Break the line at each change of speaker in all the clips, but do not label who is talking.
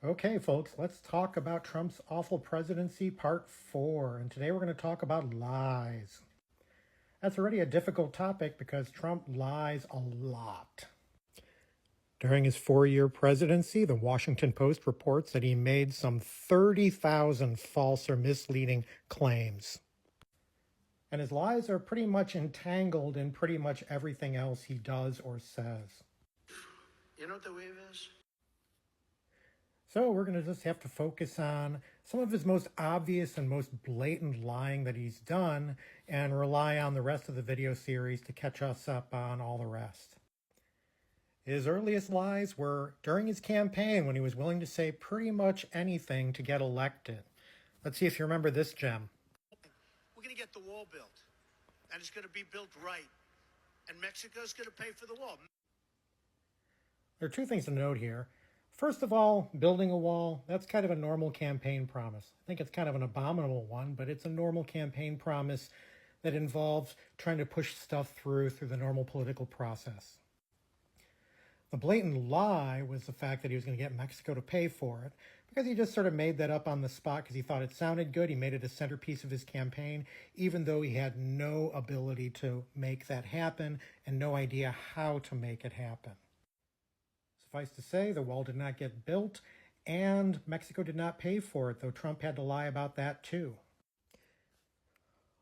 Okay, folks, let's talk about Trump's awful presidency, part 4. And today we're going to talk about lies. That's already a difficult topic because Trump lies a lot. During his 4-year presidency, the Washington Post reports that he made some 30,000 false or misleading claims. And his lies are pretty much entangled in pretty much everything else he does or says.
You know what the wave is?
So we're going to just have to focus on some of his most obvious and most blatant lying that he's done and rely on the rest of the video series to catch us up on all the rest. His earliest lies were during his campaign when he was willing to say pretty much anything to get elected. Let's see if you remember this gem.
We're going to get the wall built, and it's going to be built right, and Mexico's going to pay for the wall.
There are two things to note here. First of all, building a wall, that's kind of a normal campaign promise. I think it's kind of an abominable one, but it's a normal campaign promise that involves trying to push stuff through the normal political process. The blatant lie was the fact that he was going to get Mexico to pay for it, because he just sort of made that up on the spot because he thought it sounded good. He made it a centerpiece of his campaign, even though he had no ability to make that happen and no idea how to make it happen. Suffice to say, the wall did not get built, and Mexico did not pay for it, though Trump had to lie about that too.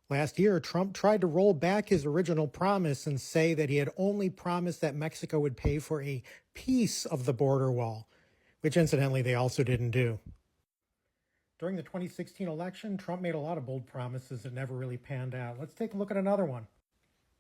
Last year, Trump tried to roll back his original promise and say that he had only promised that Mexico would pay for a piece of the border wall, which incidentally they also didn't do. During the 2016 election, Trump made a lot of bold promises that never really panned out. Let's take a look at another one.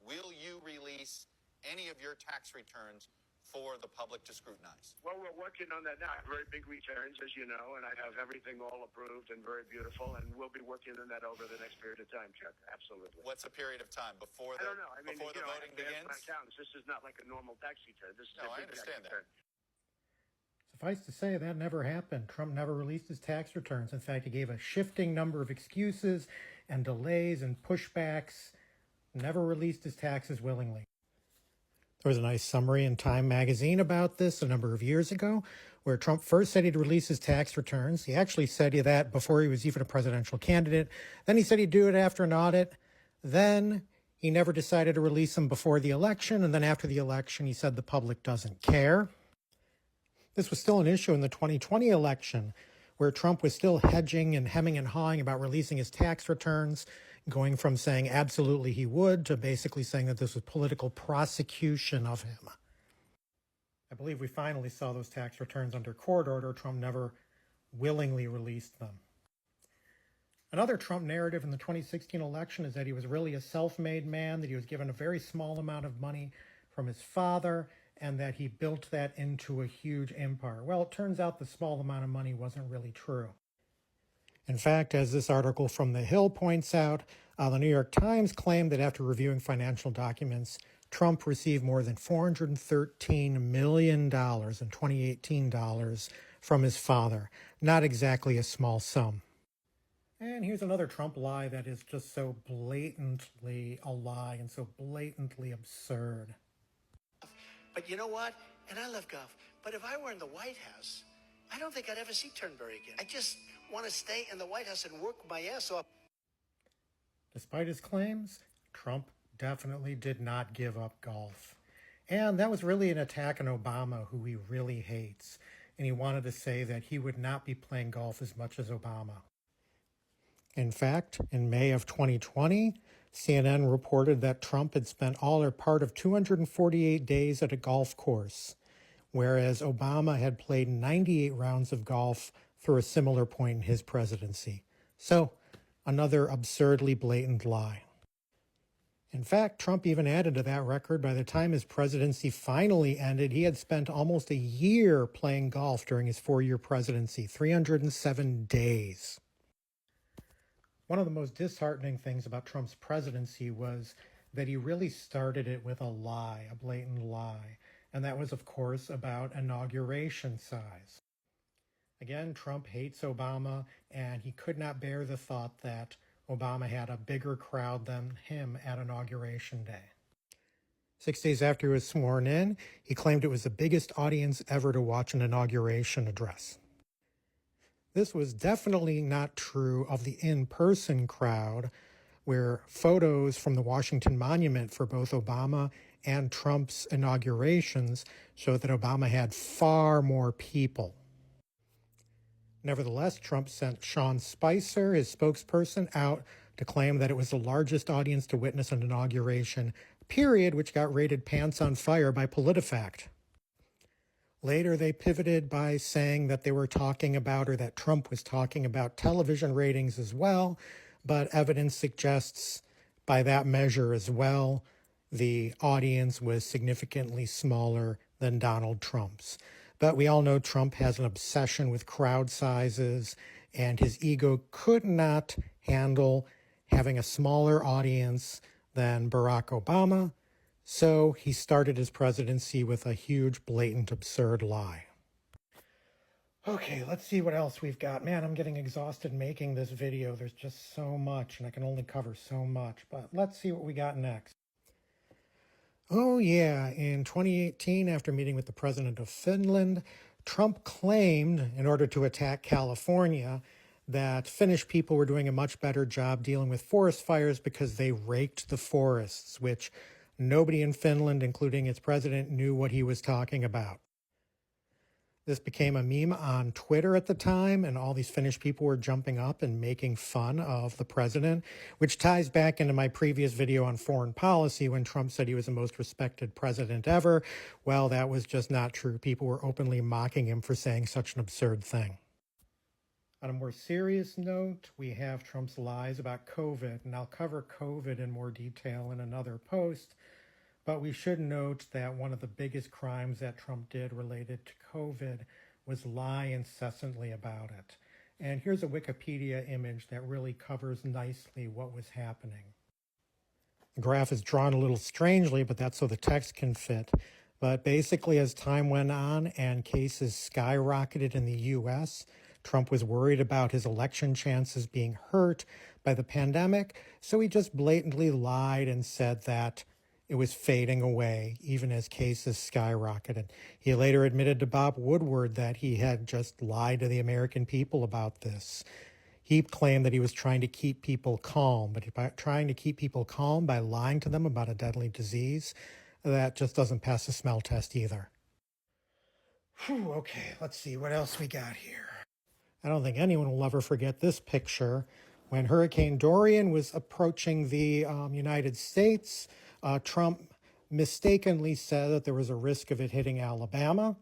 Will you release any of your tax returns for the public to scrutinize?
Well, we're working on that now. I have very big returns, as you know, and I have everything all approved and very beautiful, and we'll be working on that over the next period of time, Chuck. Absolutely.
What's a period of time before the
I don't know. I mean,
before the voting begins?
My accountants. This is not like a normal tax return. This is
No,
a
I
big
understand
tax
that.
return.
Suffice to say, that never happened. Trump never released his tax returns. In fact, he gave a shifting number of excuses and delays and pushbacks, never released his taxes willingly. There was a nice summary in Time magazine about this a number of years ago, where Trump first said he'd release his tax returns. He actually said that before he was even a presidential candidate. Then he said he'd do it after an audit. Then he never decided to release them before the election. And then after the election, he said the public doesn't care. This was still an issue in the 2020 election, where Trump was still hedging and hemming and hawing about releasing his tax returns, going from saying absolutely he would to basically saying that this was political prosecution of him. I believe we finally saw those tax returns under court order. Trump never willingly released them. Another Trump narrative in the 2016 election is that he was really a self-made man, that he was given a very small amount of money from his father, and that he built that into a huge empire. Well, it turns out the small amount of money wasn't really true. In fact, as this article from The Hill points out, the New York Times claimed that after reviewing financial documents, Trump received more than $413 million in 2018 dollars from his father. Not exactly a small sum. And here's another Trump lie that is just so blatantly a lie and so blatantly absurd.
But you know what? And I love golf. But if I were in the White House, I don't think I'd ever see Turnberry again. I just want to stay in the White House and work my ass off.
Despite his claims, Trump definitely did not give up golf. And that was really an attack on Obama, who he really hates. And he wanted to say that he would not be playing golf as much as Obama. In fact, in May of 2020, CNN reported that Trump had spent all or part of 248 days at a golf course, whereas Obama had played 98 rounds of golf through a similar point in his presidency. So, another absurdly blatant lie. In fact, Trump even added to that record. By the time his presidency finally ended, he had spent almost a year playing golf during his 4-year presidency, 307 days. One of the most disheartening things about Trump's presidency was that he really started it with a lie, a blatant lie. And that was, of course, about inauguration size. Again, Trump hates Obama, and he could not bear the thought that Obama had a bigger crowd than him at Inauguration Day. 6 days after he was sworn in, he claimed it was the biggest audience ever to watch an inauguration address. This was definitely not true of the in-person crowd, where photos from the Washington Monument for both Obama and Trump's inaugurations show that Obama had far more people. Nevertheless, Trump sent Sean Spicer, his spokesperson, out to claim that it was the largest audience to witness an inauguration, period, which got rated pants on fire by PolitiFact. Later, they pivoted by saying that they were talking about, or that Trump was talking about, television ratings as well, but evidence suggests by that measure as well, the audience was significantly smaller than Donald Trump's. But we all know Trump has an obsession with crowd sizes, and his ego could not handle having a smaller audience than Barack Obama. So he started his presidency with a huge, blatant, absurd lie. Okay, let's see what else we've got. Man, I'm getting exhausted making this video. There's just so much, and I can only cover so much. But let's see what we got next. Oh yeah, in 2018, after meeting with the president of Finland, Trump claimed, in order to attack California, that Finnish people were doing a much better job dealing with forest fires because they raked the forests, which nobody in Finland, including its president, knew what he was talking about. This became a meme on Twitter at the time, and all these Finnish people were jumping up and making fun of the president, which ties back into my previous video on foreign policy when Trump said he was the most respected president ever. Well, that was just not true. People were openly mocking him for saying such an absurd thing. On a more serious note, we have Trump's lies about COVID, and I'll cover COVID in more detail in another post. But we should note that one of the biggest crimes that Trump did related to COVID was lie incessantly about it. And here's a Wikipedia image that really covers nicely what was happening. The graph is drawn a little strangely, but that's so the text can fit. But basically, as time went on and cases skyrocketed in the U.S., Trump was worried about his election chances being hurt by the pandemic, so he just blatantly lied and said that it was fading away, even as cases skyrocketed. He later admitted to Bob Woodward that he had just lied to the American people about this. He claimed that he was trying to keep people calm, but by trying to keep people calm by lying to them about a deadly disease, that just doesn't pass the smell test either. Whew, okay, let's see what else we got here. I don't think anyone will ever forget this picture. When Hurricane Dorian was approaching the United States, Trump mistakenly said that there was a risk of it hitting Alabama,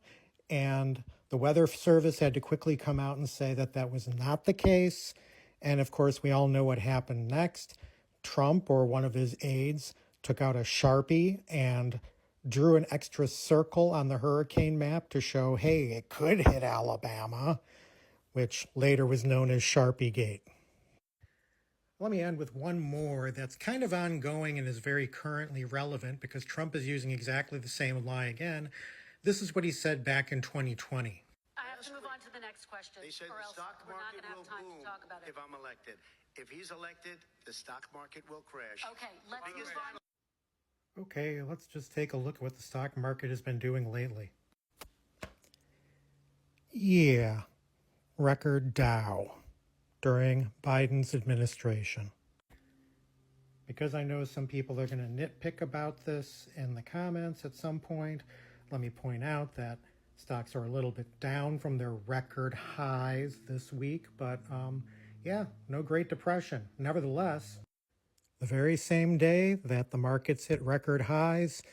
and the Weather Service had to quickly come out and say that that was not the case. And of course, we all know what happened next. Trump, or one of his aides, took out a Sharpie and drew an extra circle on the hurricane map to show, hey, it could hit Alabama, which later was known as Sharpiegate. Let me end with one more that's kind of ongoing and is very currently relevant because Trump is using exactly the same lie again. This is what he said back in 2020.
I have to move on to the next question.
They said
or
the
else
stock
we're not
market
going to have
will
time
boom
to talk about it.
if I'm elected. If he's elected, the stock market will crash.
Okay, let's move on.
Okay, let's just take a look at what the stock market has been doing lately. Yeah, record Dow during Biden's administration. Because I know some people are going to nitpick about this in the comments at some point, let me point out that stocks are a little bit down from their record highs this week, but yeah, no Great Depression. Nevertheless, the very same day that the markets hit record highs,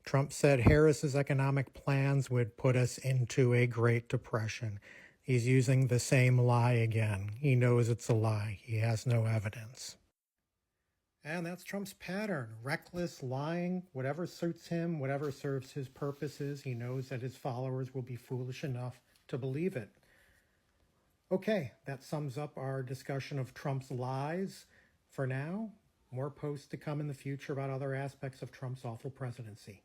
Trump said Harris's economic plans would put us into a Great Depression. He's using the same lie again. He knows it's a lie. He has no evidence. And that's Trump's pattern. Reckless lying, whatever suits him, whatever serves his purposes. He knows that his followers will be foolish enough to believe it. Okay, that sums up our discussion of Trump's lies. For now, more posts to come in the future about other aspects of Trump's awful presidency.